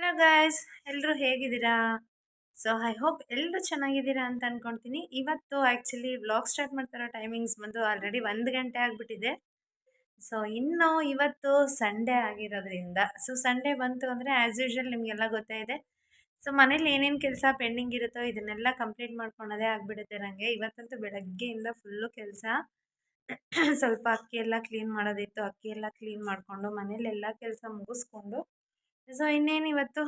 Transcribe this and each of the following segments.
Hello guys, ಎಲ್ಲರೂ ಹೇಗಿದ್ದೀರಾ? So I hope ಎಲ್ಲರೂ ಚೆನ್ನಾಗಿದ್ದೀರಾ ಅಂತ ಅನ್ಕೊಳ್ತೀನಿ. ಇವತ್ತು ಆ್ಯಕ್ಚುಲಿ ವ್ಲಾಗ್ ಸ್ಟಾರ್ಟ್ ಮಾಡ್ತಾರೋ ಟೈಮಿಂಗ್ಸ್ ಬಂದು ಆಲ್ರೆಡಿ 1 ಗಂಟೆ ಆಗಿಬಿಟ್ಟಿದೆ. ಸೊ ಇನ್ನು ಇವತ್ತು ಸಂಡೇ ಆಗಿರೋದ್ರಿಂದ ಸಂಡೇ ಬಂತು ಅಂದರೆ ಆ್ಯಸ್ ಯೂಶ್ವಲ್ ನಿಮಗೆಲ್ಲ ಗೊತ್ತೇ ಇದೆ. ಸೊ ಮನೇಲಿ ಏನೇನು ಕೆಲಸ ಪೆಂಡಿಂಗ್ ಇರುತ್ತೋ ಇದನ್ನೆಲ್ಲ ಕಂಪ್ಲೀಟ್ ಮಾಡ್ಕೊಳೋದೇ ಆಗಿಬಿಡುತ್ತೆ ನನಗೆ. ಇವತ್ತಂತೂ ಬೆಳಗ್ಗೆಯಿಂದ ಫುಲ್ಲು ಕೆಲಸ. ಸ್ವಲ್ಪ ಅಕ್ಕಿ ಎಲ್ಲ ಕ್ಲೀನ್ ಮಾಡೋದಿತ್ತು, ಅಕ್ಕಿ ಎಲ್ಲ ಕ್ಲೀನ್ ಮಾಡಿಕೊಂಡು ಮನೇಲೆಲ್ಲ ಕೆಲಸ ಮುಗಿಸ್ಕೊಂಡು ಇನ್ನೇನು ಇವತ್ತು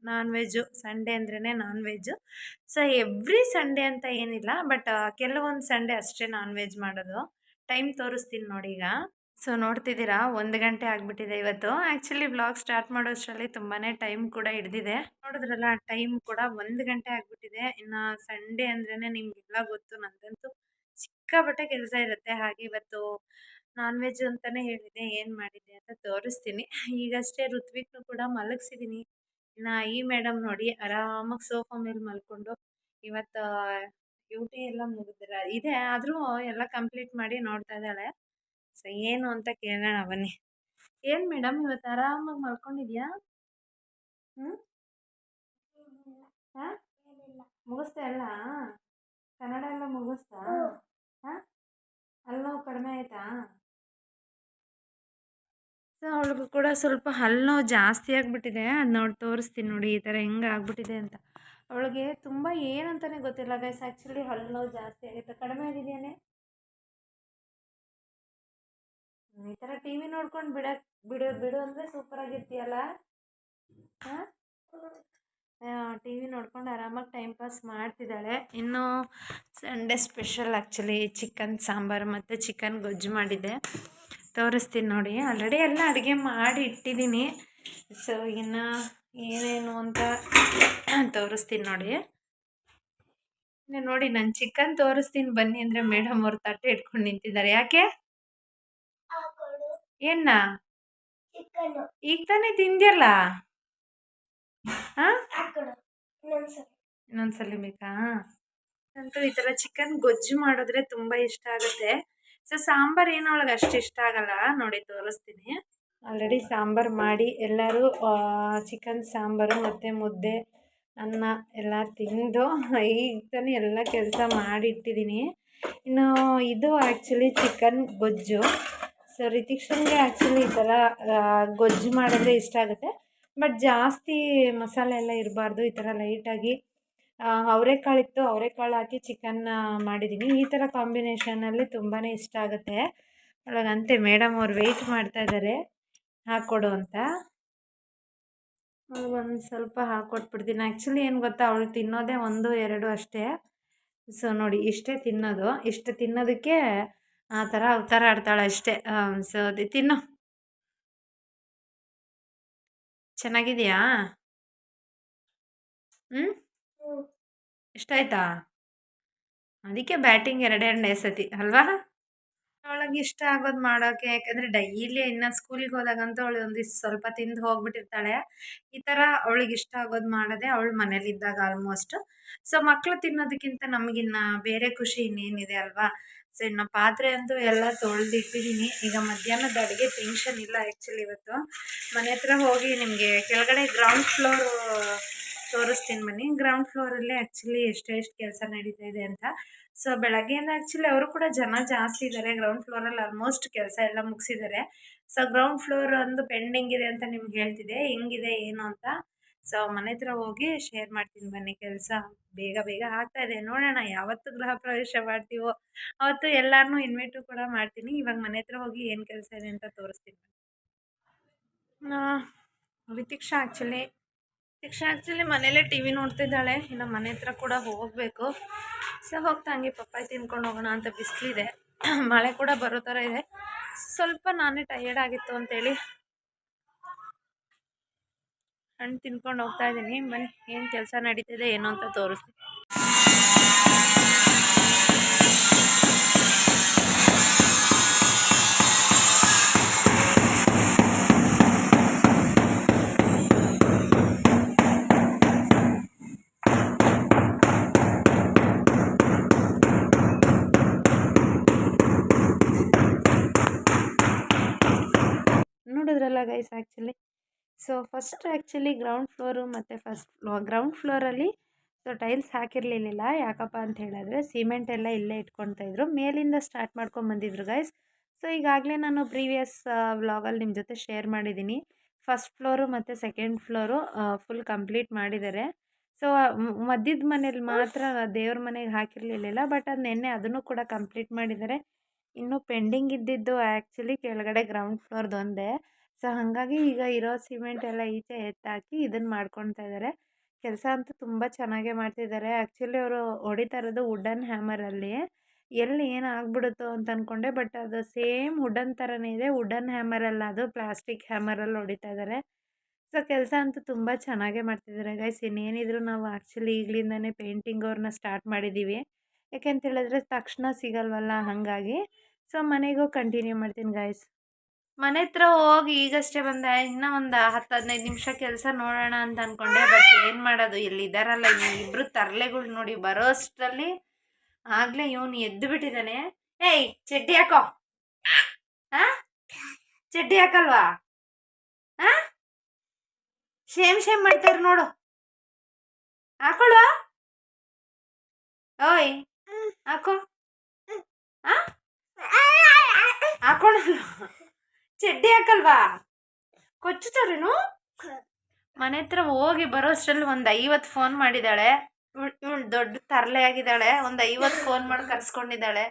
ನಾನ್ ವೆಜ್ಜು. ಸಂಡೇ ಅಂದ್ರೇ ನಾನ್ ವೆಜ್ಜು. ಎವ್ರಿ ಸಂಡೇ ಅಂತ ಏನಿಲ್ಲ, ಬಟ್ ಕೆಲವೊಂದು ಸಂಡೇ ಅಷ್ಟೇ ನಾನ್ ವೆಜ್ ಮಾಡೋದು. ಟೈಮ್ ತೋರಿಸ್ತೀನಿ ನೋಡಿ ಈಗ. ನೋಡ್ತಿದ್ದೀರಾ 1 ಗಂಟೆ ಆಗಿಬಿಟ್ಟಿದೆ ಇವತ್ತು. ಆ್ಯಕ್ಚುಲಿ ವ್ಲಾಗ್ ಸ್ಟಾರ್ಟ್ ಮಾಡೋಷ್ಟರಲ್ಲಿ ತುಂಬಾ ಟೈಮ್ ಕೂಡ ಹಿಡ್ದಿದೆ. ನೋಡಿದ್ರಲ್ಲ, ಟೈಮ್ ಕೂಡ 1 ಗಂಟೆ ಆಗಿಬಿಟ್ಟಿದೆ. ಇನ್ನು ಸಂಡೇ ಅಂದ್ರೇ ನಿಮಗೆಲ್ಲ ಗೊತ್ತು, ನಂದಂತೂ ಸಿಕ್ಕಾಪಟ್ಟೆ ಕೆಲಸ ಇರುತ್ತೆ. ಹಾಗೆ ಇವತ್ತು ನಾನ್ ವೆಜ್ ಅಂತಲೇ ಹೇಳಿದೆ. ಏನು ಮಾಡಿದ್ದೆ ಅಂತ ತೋರಿಸ್ತೀನಿ. ಈಗಷ್ಟೇ ಋತ್ವಿಕ್ನು ಕೂಡ ಮಲಗಿಸಿದ್ದೀನಿ. ಇನ್ನು ಈ ಮೇಡಮ್ ನೋಡಿ ಆರಾಮಾಗಿ ಸೋಫಾ ಮೇಲೆ ಮಲ್ಕೊಂಡು ಇವತ್ತು ಡ್ಯೂಟಿ ಎಲ್ಲ ಇದೆ, ಆದರೂ ಎಲ್ಲ ಕಂಪ್ಲೀಟ್ ಮಾಡಿ ನೋಡ್ತಾ ಇದ್ದಾಳೆ. ಏನು ಅಂತ ಕೇಳೋಣ ಬನ್ನಿ. ಏನು ಮೇಡಮ್ ಇವತ್ತು ಆರಾಮಾಗಿ ಮಲ್ಕೊಂಡಿದ್ಯಾ? ಹಾಂ, ಮುಗಿಸ್ತಾ ಎಲ್ಲ? ಕನ್ನಡ ಎಲ್ಲ ಮುಗಿಸ್ತಾ? ಹಾಂ, ಅಲ್ಲಿ ನೋವು ಕಡಿಮೆ ಆಯಿತಾ? ಅವಳಿಗೂ ಕೂಡ ಸ್ವಲ್ಪ ಹಲ್ಲು ನೋವು ಜಾಸ್ತಿ ಆಗಿಬಿಟ್ಟಿದೆ. ಅದು ನೋಡಿ ತೋರಿಸ್ತೀನಿ ನೋಡಿ ಈ ಥರ ಹೆಂಗೆ ಆಗ್ಬಿಟ್ಟಿದೆ ಅಂತ. ಅವಳಿಗೆ ತುಂಬ ಏನಂತಾನೆ ಗೊತ್ತಿಲ್ಲ ಗೈಸ್. ಆ್ಯಕ್ಚುಲಿ ಹಲ್ಲು ನೋವು ಜಾಸ್ತಿ ಆಗುತ್ತೆ. ಕಡಿಮೆ ಆಗಿದೆಯೇ? ಈ ಥರ ಟಿ ವಿ ನೋಡ್ಕೊಂಡು ಬಿಡು ಅಂದರೆ ಸೂಪರ್ ಆಗಿರ್ತೀಯಲ್ಲ. ಹಾಂ, ಟಿ ವಿ ನೋಡ್ಕೊಂಡು ಆರಾಮಾಗಿ ಟೈಮ್ ಪಾಸ್ ಮಾಡ್ತಿದ್ದಾಳೆ. ಇನ್ನು Sunday special actually chicken sambar ಮತ್ತು ಚಿಕನ್ ಗೊಜ್ಜು ಮಾಡಿದ್ದೆ, ತೋರಿಸ್ತೀನಿ ನೋಡಿ. ಆಲ್ರೆಡಿ ಎಲ್ಲ ಅಡುಗೆ ಮಾಡಿ ಇಟ್ಟಿದ್ದೀನಿ. ಇನ್ನು ಏನೇನು ಅಂತ ತೋರಿಸ್ತೀನಿ ನೋಡಿ. ಇನ್ನು ನೋಡಿ, ನಾನು ಚಿಕನ್ ತೋರಿಸ್ತೀನಿ ಬನ್ನಿ ಅಂದರೆ ಮೇಡಮ್ ಅವ್ರು ತಟ್ಟೆ ಇಟ್ಕೊಂಡು ನಿಂತಿದ್ದಾರೆ. ಯಾಕೆ? ಏನ ಈಗ ತಾನೇ ತಿಂದ್ಯಲ್ಲ? ಹಾಂ, ಇನ್ನೊಂದ್ಸಲಿ ಬೇಕಾ? ಅಂತೂ ಈ ಥರ ಚಿಕನ್ ಗೊಜ್ಜು ಮಾಡಿದ್ರೆ ತುಂಬ ಇಷ್ಟ ಆಗುತ್ತೆ. ಸಾಂಬಾರು ಏನೋ ಒಳಗೆ ಅಷ್ಟು ಇಷ್ಟ ಆಗಲ್ಲ ನೋಡಿ, ತೋರಿಸ್ತೀನಿ. ಆಲ್ರೆಡಿ ಸಾಂಬಾರು ಮಾಡಿ ಎಲ್ಲರೂ ಚಿಕನ್ ಸಾಂಬಾರು ಮತ್ತು ಮುದ್ದೆ ಅನ್ನ ಎಲ್ಲ ತಿಂದು ಈಗ ತಾನೇ ಎಲ್ಲ ಕೆಲಸ ಮಾಡಿಟ್ಟಿದ್ದೀನಿ. ಇನ್ನು ಇದು ಆ್ಯಕ್ಚುಲಿ ಚಿಕನ್ ಗೊಜ್ಜು. ರಿತಿಕ್ಷನ್ಗೆ ಆ್ಯಕ್ಚುಲಿ ಈ ಥರ ಗೊಜ್ಜು ಮಾಡಿದ್ರೆ ಇಷ್ಟ ಆಗುತ್ತೆ. ಬಟ್ ಜಾಸ್ತಿ ಮಸಾಲೆ ಎಲ್ಲ ಇರಬಾರ್ದು. ಈ ಥರ ಲೈಟಾಗಿ ಅವರೆಕಾಳಿತ್ತು, ಅವರೆಕಾಳು ಹಾಕಿ ಚಿಕನ್ ಮಾಡಿದ್ದೀನಿ. ಈ ಥರ ಕಾಂಬಿನೇಷನಲ್ಲಿ ತುಂಬಾ ಇಷ್ಟ ಆಗುತ್ತೆ ಒಳಗಂತೆ. ಮೇಡಮ್ ಅವ್ರು ವೆಯ್ಟ್ ಮಾಡ್ತಾ ಇದ್ದಾರೆ ಹಾಕ್ಕೊಡು ಅಂತ. ಒಂದು ಸ್ವಲ್ಪ ಹಾಕ್ಕೊಟ್ಬಿಡ್ತೀನಿ. ಆ್ಯಕ್ಚುಲಿ ಏನು ಗೊತ್ತಾ, ಅವಳು ತಿನ್ನೋದೇ 1-2 ಅಷ್ಟೇ. ನೋಡಿ, ಇಷ್ಟೇ ತಿನ್ನೋದು. ಇಷ್ಟು ತಿನ್ನೋದಕ್ಕೆ ಆ ಥರ ಅವತಾರ ಆಡ್ತಾಳೆ ಅಷ್ಟೇ. ಅದು ತಿನ್ನು. ಚೆನ್ನಾಗಿದೆಯಾ? ಇಷ್ಟ ಆಯ್ತಾ? ಅದಕ್ಕೆ ಬ್ಯಾಟಿಂಗ್ 2 ಸತಿ ಅಲ್ವಾ? ಅವಳಿಗೆ ಇಷ್ಟ ಆಗೋದು ಮಾಡೋಕ್ಕೆ. ಯಾಕಂದರೆ ಡೈಲಿ ಇನ್ನು ಸ್ಕೂಲಿಗೆ ಹೋದಾಗಂತೂ ಅವಳು ಒಂದಿಷ್ಟು ಸ್ವಲ್ಪ ತಿಂದು ಹೋಗ್ಬಿಟ್ಟಿರ್ತಾಳೆ. ಈ ಥರ ಅವಳಿಗೆ ಇಷ್ಟ ಆಗೋದು ಮಾಡೋದೇ ಅವಳು ಮನೇಲಿದ್ದಾಗ ಆಲ್ಮೋಸ್ಟ್. ಮಕ್ಕಳು ತಿನ್ನೋದಕ್ಕಿಂತ ನಮಗಿನ್ನ ಬೇರೆ ಖುಷಿ ಇನ್ನೇನಿದೆ ಅಲ್ವಾ? ಇನ್ನು ಪಾತ್ರೆ ಅಂತೂ ಎಲ್ಲ ತೊಳೆದಿಟ್ಟಿದ್ದೀನಿ. ಈಗ ಮಧ್ಯಾಹ್ನದ ಅಡುಗೆ ಟೆನ್ಷನ್ ಇಲ್ಲ ಆ್ಯಕ್ಚುಲಿ. ಇವತ್ತು ಮನೆ ಹತ್ರ ಹೋಗಿ ನಿಮಗೆ ಕೆಳಗಡೆ ಗ್ರೌಂಡ್ ಫ್ಲೋರ್ ತೋರಿಸ್ತೀನಿ ಬನ್ನಿ. ಗ್ರೌಂಡ್ ಫ್ಲೋರಲ್ಲೇ ಆ್ಯಕ್ಚುಲಿ ಎಷ್ಟೆಷ್ಟು ಕೆಲಸ ನಡೀತಾ ಇದೆ ಅಂತ. ಬೆಳಗ್ಗೆಯಿಂದ ಆ್ಯಕ್ಚುಲಿ ಅವರು ಕೂಡ ಜನ ಜಾಸ್ತಿ ಇದ್ದಾರೆ. ಗ್ರೌಂಡ್ ಫ್ಲೋರಲ್ಲಿ ಆಲ್ಮೋಸ್ಟ್ ಕೆಲಸ ಎಲ್ಲ ಮುಗಿಸಿದ್ದಾರೆ. ಗ್ರೌಂಡ್ ಫ್ಲೋರ್ ಒಂದು ಪೆಂಡಿಂಗ್ ಇದೆ ಅಂತ ನಿಮ್ಗೆ ಹೇಳ್ತಿದ್ದೆ, ಹೆಂಗಿದೆ ಏನು ಅಂತ. ಮನೆ ಹತ್ರ ಹೋಗಿ ಶೇರ್ ಮಾಡ್ತೀನಿ ಬನ್ನಿ. ಕೆಲಸ ಬೇಗ ಬೇಗ ಆಗ್ತಾ ಇದೆ. ನೋಡೋಣ ಯಾವತ್ತು ಗೃಹ ಪ್ರವೇಶ ಮಾಡ್ತೀವೋ ಅವತ್ತು ಎಲ್ಲರನ್ನೂ ಇನ್ವೈಟು ಕೂಡ ಮಾಡ್ತೀನಿ. ಇವಾಗ ಮನೆ ಹತ್ರ ಹೋಗಿ ಏನು ಕೆಲಸ ಇದೆ ಅಂತ ತೋರಿಸ್ತೀನಿ. ರಿತಿಕ್ಷಾ ಆ್ಯಕ್ಚುಲಿ ಮನೇಲೇ ಟಿ ವಿ ನೋಡ್ತಿದ್ದಾಳೆ. ಇನ್ನು ಮನೆ ಹತ್ರ ಕೂಡ ಹೋಗಬೇಕು. ಹೋಗ್ತಾ ಹಂಗೆ ಪಪ್ಪಾಯಿ ತಿನ್ಕೊಂಡು ಹೋಗೋಣ ಅಂತ. ಬಿಸಿಲಿದೆ, ಮಳೆ ಕೂಡ ಬರೋ ಥರ ಇದೆ. ಸ್ವಲ್ಪ ನಾನೇ ಟಯರ್ಡ್ ಆಗಿತ್ತು ಅಂತೇಳಿ ಹಣ್ಣು ತಿನ್ಕೊಂಡು ಹೋಗ್ತಾ ಇದ್ದೀನಿ. ಬನ್ನಿ, ಏನು ಕೆಲಸ ನಡೀತಿದೆ ಏನು ಅಂತ ತೋರಿಸ್ತೀನಿ. ನೋಡಿದ್ರಲ್ಲ guys, actually so first actually ground floor ಮತ್ತು ಗ್ರೌಂಡ್ ಫ್ಲೋರಲ್ಲಿ ಸೊ ಟೈಲ್ಸ್ ಹಾಕಿರಲಿಲ್ಲ. ಯಾಕಪ್ಪ ಅಂತ ಹೇಳಿದ್ರೆ ಸಿಮೆಂಟ್ ಎಲ್ಲ ಇಲ್ಲೇ ಇಟ್ಕೊಳ್ತಾಯಿದ್ರು, ಮೇಲಿಂದ ಸ್ಟಾರ್ಟ್ ಮಾಡ್ಕೊಂಬಂದಿದ್ರು ಗೈಸ್. ಸೊ ಈಗಾಗಲೇ ನಾನು ಪ್ರೀವಿಯಸ್ ವ್ಲಾಗಲ್ಲಿ ನಿಮ್ಮ ಜೊತೆ ಶೇರ್ ಮಾಡಿದ್ದೀನಿ. ಫಸ್ಟ್ ಫ್ಲೋರು ಮತ್ತು ಸೆಕೆಂಡ್ ಫ್ಲೋರು ಫುಲ್ ಕಂಪ್ಲೀಟ್ ಮಾಡಿದ್ದಾರೆ. ಸೊ ಮಧ್ಯದ ಮನೇಲಿ ಮಾತ್ರ ದೇವ್ರ ಮನೆಗೆ ಹಾಕಿರಲಿಲ್ಲ, ಬಟ್ ಅದು ನೆನ್ನೆ ಅದನ್ನು ಕೂಡ ಕಂಪ್ಲೀಟ್ ಮಾಡಿದ್ದಾರೆ. ಇನ್ನೂ ಪೆಂಡಿಂಗ್ ಇದ್ದಿದ್ದು ಆ್ಯಕ್ಚುಲಿ ಕೆಳಗಡೆ ಗ್ರೌಂಡ್ ಫ್ಲೋರ್ದೊಂದೇ. ಸೊ ಹಾಗಾಗಿ ಈಗ ಇರೋ ಸಿಮೆಂಟ್ ಎಲ್ಲ ಈಚೆ ಎತ್ತಾಕಿ ಇದನ್ನು ಮಾಡ್ಕೊಳ್ತಾ ಇದ್ದಾರೆ. ಕೆಲಸ ಅಂತೂ ತುಂಬ ಚೆನ್ನಾಗೇ ಮಾಡ್ತಿದ್ದಾರೆ. ಆ್ಯಕ್ಚುಲಿ ಅವರು ಹೊಡಿತಾ ಇರೋದು ವುಡನ್ ಹ್ಯಾಮರಲ್ಲಿ. ಎಲ್ಲಿ ಏನು ಆಗ್ಬಿಡುತ್ತೋ ಅಂತ ಅಂದ್ಕೊಂಡೆ, ಬಟ್ ಅದು ಸೇಮ್ ವುಡನ್ ಥರನೇ ಇದೆ. ವುಡನ್ ಹ್ಯಾಮರಲ್ಲ, ಅದು ಪ್ಲಾಸ್ಟಿಕ್ ಹ್ಯಾಮರಲ್ಲಿ ಹೊಡಿತಾ ಇದ್ದಾರೆ. ಸೊ ಕೆಲಸ ಅಂತೂ ತುಂಬ ಚೆನ್ನಾಗೇ ಮಾಡ್ತಿದ್ದಾರೆ ಗೈಸ್. ಇನ್ನೇನಿದ್ರು ನಾವು ಆ್ಯಕ್ಚುಲಿ ಈಗಲಿಂದನೇ ಪೇಂಟಿಂಗ್ ಅವ್ರನ್ನ ಸ್ಟಾರ್ಟ್ ಮಾಡಿದ್ದೀವಿ. ಯಾಕೆಂತ ಹೇಳಿದ್ರೆ ತಕ್ಷಣ ಸಿಗಲ್ವಲ್ಲ, ಹಾಗಾಗಿ. ಸೊ ಮನೆಗೂ ಕಂಟಿನ್ಯೂ ಮಾಡ್ತೀನಿ ಗೈಸ್. ಮನೆ ಹತ್ರ ಹೋಗಿ ಈಗಷ್ಟೇ ಬಂದೆ. ಇನ್ನೂ ಒಂದು 10-15 ನಿಮಿಷ ಕೆಲಸ ನೋಡೋಣ ಅಂತ ಅಂದ್ಕೊಂಡೆ, ಬಟ್ ಏನು ಮಾಡೋದು, ಇಲ್ಲಿದ್ದಾರಲ್ಲ ಇಬ್ಬರು ತರಲೆಗಳು ನೋಡಿ, ಬರೋ ಅಷ್ಟರಲ್ಲಿ ಆಗಲೇ ಇವನು ಎದ್ದು ಬಿಟ್ಟಿದ್ದಾನೆ. ಏಯ್ ಚಡ್ಡಿ ಹಾಕೋ. ಹಾಂ, ಚಡ್ಡಿ ಹಾಕಲ್ವಾ? ಹಾಂ, ಶೇಮ್ ಮಾಡ್ತಾರೆ ನೋಡು. ಹಾಕೊಳ್ಳೋ. ಓಯ್ ಹಾಕೋ. ಹಾಂ, ಹಾಕೊಳ್ಳಲ್ಲ. ಚಡ್ಡಿ ಹಾಕಲ್ವಾ? ಕೊಚ್ಚುತ್ತಾರೇನು? ಮನೆ ಹತ್ರ ಹೋಗಿ ಬರೋ ಅಷ್ಟರಲ್ಲಿ ಒಂದು 50 ಫೋನ್ ಮಾಡಿದ್ದಾಳೆ. ಇವಳು ದೊಡ್ಡ ತರಲೆ ಆಗಿದ್ದಾಳೆ. ಒಂದು 50 ಫೋನ್ ಮಾಡಿ ಕರ್ಸ್ಕೊಂಡಿದ್ದಾಳೆ.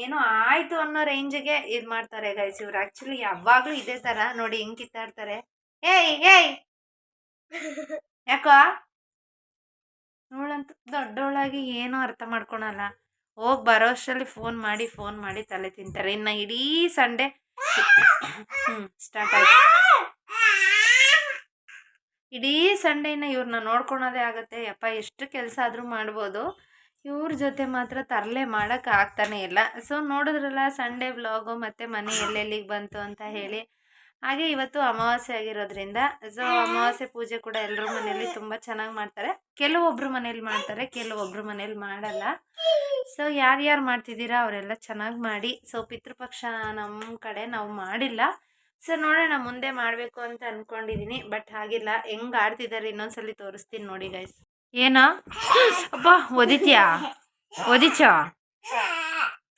ಏನೋ ಆಯಿತು ಅನ್ನೋ ರೇಂಜಿಗೆ ಇದು ಮಾಡ್ತಾರೆ ಗೈಸ್ ಇವ್ರು. ಆ್ಯಕ್ಚುಲಿ ಯಾವಾಗಲೂ ಇದೇ ಥರ ನೋಡಿ, ಹೆಂಗೆ ಕಿತ್ತಾಡ್ತಾರೆ. ಏಯ್ ಏಯ್ ಯಾಕೋ? ಇವಳಂತೂ ದೊಡ್ಡವಳಾಗಿ ಏನೂ ಅರ್ಥ ಮಾಡ್ಕೊಳಲ್ಲ. ಹೋಗಿ ಬರೋ ಅಷ್ಟರಲ್ಲಿ ಫೋನ್ ಮಾಡಿ ತಲೆ ತಿಂತಾರೆ. ಇನ್ನು ಇಡೀ ಸಂಡೇ ಸ್ಟಾರ್ಟ್ ಆಯ್ತು. ಇಡೀ ಸಂಡೇನ ಇವ್ರನ್ನ ನೋಡ್ಕೊಳೋದೇ ಆಗುತ್ತೆ. ಯಪ್ಪ, ಎಷ್ಟು ಕೆಲಸ ಆದರೂ ಮಾಡ್ಬೋದು, ಇವ್ರ ಜೊತೆ ಮಾತ್ರ ತರಲೆ ಮಾಡೋಕ್ಕೆ ಆಗ್ತಾನೆ ಇಲ್ಲ. ಸೊ ನೋಡಿದ್ರಲ್ಲ ಸಂಡೇ ವ್ಲಾಗು ಮತ್ತು ಮನೆ ಎಲ್ಲೆಲ್ಲಿಗೆ ಬಂತು ಅಂತ ಹೇಳಿ. ಹಾಗೆ ಇವತ್ತು ಅಮಾವಾಸ್ಯೆ ಆಗಿರೋದ್ರಿಂದ ಸೊ ಅಮಾವಾಸ್ಯೆ ಪೂಜೆ ಕೂಡ ಎಲ್ಲರ ಮನೆಯಲ್ಲಿ ತುಂಬ ಚೆನ್ನಾಗಿ ಮಾಡ್ತಾರೆ. ಕೆಲವೊಬ್ಬರು ಮನೇಲಿ ಮಾಡ್ತಾರೆ, ಕೆಲವೊಬ್ಬರು ಮನೇಲಿ ಮಾಡಲ್ಲ. ಸೊ ಯಾರ್ಯಾರು ಮಾಡ್ತಿದ್ದೀರಾ ಅವರೆಲ್ಲ ಚೆನ್ನಾಗಿ ಮಾಡಿ. ಸೊ ಪಿತೃಪಕ್ಷ ನಮ್ಮ ಕಡೆ ನಾವು ಮಾಡಿಲ್ಲ. ಸೊ ನೋಡೋಣ, ಮುಂದೆ ಮಾಡಬೇಕು ಅಂತ ಅಂದ್ಕೊಂಡಿದ್ದೀನಿ, ಬಟ್ ಹಾಗಿಲ್ಲ. ಹೆಂಗೆ ಆಡ್ತಿದ್ದಾರೆ ಇನ್ನೊಂದ್ಸಲಿ ತೋರಿಸ್ತೀನಿ ನೋಡಿ ಗೈಸ್. ಏನೋ ಅಪ್ಪ ಓದಿತ್ಯಾ? ಓದಿಚೋ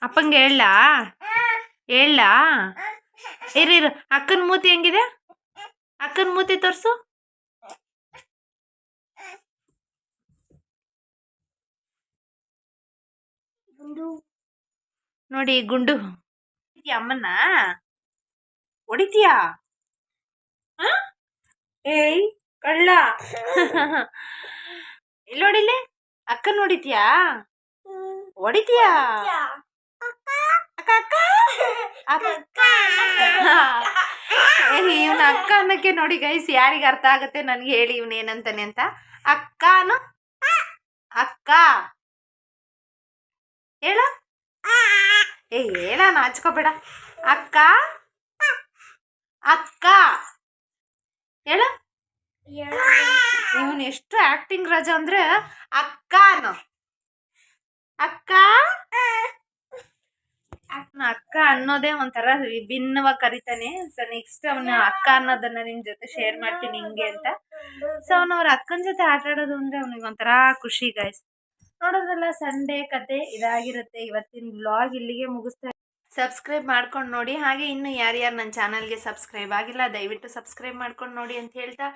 ಅಪ್ಪಂಗೆ ಹೇಳ ಇರು. ಅಕ್ಕನ ಮೂತಿ ಹೆಂಗಿದೆ? ಅಕ್ಕನ ಮೂತಿ ತೋರಿಸು. ನೋಡಿ ಗುಂಡು. ಅಮ್ಮನ್ನ ಹೊಡಿತೀಯಾ? ಏಯ್ ಕಳ್ಳ. ಇಲ್ಲಿ ನೋಡಿಲ್ಲ, ಅಕ್ಕನ ಹೊಡಿತೀಯಾ? ಹೊಡಿತೀಯಾ? ಇವನ ಅಕ್ಕ ಅನ್ನಕ್ಕೆ ನೋಡಿ ಗೈಸ್, ಯಾರಿಗೆ ಅರ್ಥ ಆಗುತ್ತೆ ನನಗೆ ಹೇಳಿ ಇವನು ಏನಂತಾನೆ ಅಂತ. ಅಕ್ಕನು ಅಕ್ಕ ಹೇಳ. ಹೇಳ, ನಾಚ್ಕೋಬೇಡ. ಅಕ್ಕ ಅಕ್ಕ ಹೇಳ. ಇವನು ಎಷ್ಟು ಆಕ್ಟಿಂಗ್ ರಾಜ ಅಂದ್ರೆ ಅಕ್ಕನು ಅಕ್ಕ ಅಕ್ಕ ಅನ್ನೋದೇ ಒಂಥರ ವಿಭಿನ್ನವಾಗಿ ಕರಿತಾನೆ. ಸೊ ನೆಕ್ಸ್ಟ್ ಅವನ ಅಕ್ಕ ಅನ್ನೋದನ್ನ ನಿಮ್ ಜೊತೆ ಶೇರ್ ಮಾಡ್ತೀನಿ ಹಿಂಗೆ ಅಂತ. ಸೊ ಅವ್ರ ಅಕ್ಕನ ಜೊತೆ ಆಟ ಆಡೋದು ಅಂದ್ರೆ ಅವನಿಗೆ ಒಂಥರ ಖುಷಿ ಗೈಸ್. ನೋಡೋದ್ರಲ್ಲ, ಸಂಡೇ ಕತೆ ಇದಾಗಿರುತ್ತೆ. ಇವತ್ತಿನ ವ್ಲಾಗ್ ಇಲ್ಲಿಗೆ ಮುಗಿಸ್ತಾ. ಸಬ್ಸ್ಕ್ರೈಬ್ ಮಾಡ್ಕೊಂಡು ನೋಡಿ. ಹಾಗೆ ಇನ್ನು ಯಾರ್ಯಾರು ನನ್ನ ಚಾನಲ್ಗೆ ಸಬ್ಸ್ಕ್ರೈಬ್ ಆಗಿಲ್ಲ ದಯವಿಟ್ಟು ಸಬ್ಸ್ಕ್ರೈಬ್ ಮಾಡ್ಕೊಂಡು ನೋಡಿ ಅಂತ ಹೇಳ್ತಾ